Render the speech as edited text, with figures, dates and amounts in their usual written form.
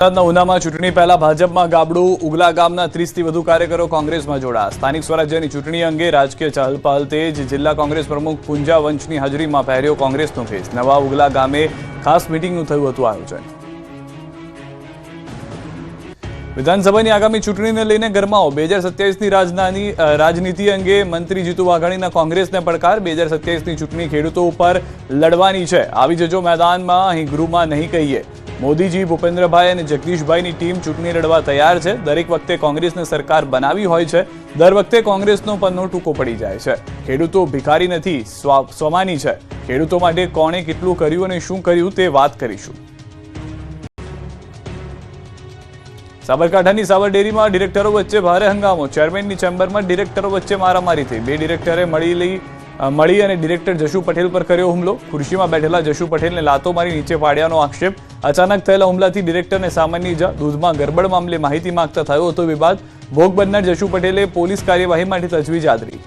ઉનામાં ચૂંટણી પહેલા ભાજપમાં ગાબડું ઉગલા ગામના 30થી વધુ કાર્યકરો કોંગ્રેસમાં જોડાયા। સ્થાનિક સ્વરાજ્યની ચૂંટણી અંગે રાજકીય ચહલપહલ તેજ। જિલ્લા કોંગ્રેસ પ્રમુખ પુંજા વંશની હાજરીમાં પહેર્યો કોંગ્રેસનો ખેસ। નવા ઉગલા ગામે ખાસ મીટિંગનું થયું હતું આયોજન। વિધાનસભાની આગામી ચૂંટણીને લઈને ગરમાવો। 2027ની રાજનીતિ અંગે મંત્રી જીતુ વાઘાણીના કોંગ્રેસને પડકાર। 2027ની ચૂંટણી ખેડૂતો ઉપર લડવાની છે, આવી જજો મેદાનમાં, અહીં ગૃહમાં નહીં કહીએ। મોદીજી, ભૂપેન્દ્રભાઈ અને જગદીશભાઈની ટીમ ચૂંટણી લડવા તૈયાર છે। દરેક વખતે કોંગ્રેસને સરકાર બનાવી હોય છે, દર વખતે કોંગ્રેસનો પન્નો ટૂંકો પડી જાય છે। ખેડૂતો ભિખારી નથી, સ્વમાની છે। ખેડૂતો માટે કોણે કેટલું કર્યું અને શું કર્યું તે વાત કરીશું। સાબરકાંઠાની સાબર ડેરીમાં ડિરેક્ટરો વચ્ચે ભારે હંગામો। ચેરમેનની ચેમ્બરમાં ડિરેક્ટરો વચ્ચે મારામારી થઈ। બે ડિરેક્ટરે મળી અને ડિરેક્ટર જશુ પટેલ પર કર્યો હુમલો। ખુરશીમાં બેઠેલા જશુ પટેલને લાતો મારી નીચે પાડ્યાનો આક્ષેપ। અચાનક થયેલા હુમલાથી ડિરેક્ટરને સામાન્ય ઇજા। દૂધમાં ગરબડ મામલે માહિતી માંગતા થયો હતો વિવાદ। ભોગ બનનાર જશુ પટેલે પોલીસ કાર્યવાહી માટે તજવીજ આદરી।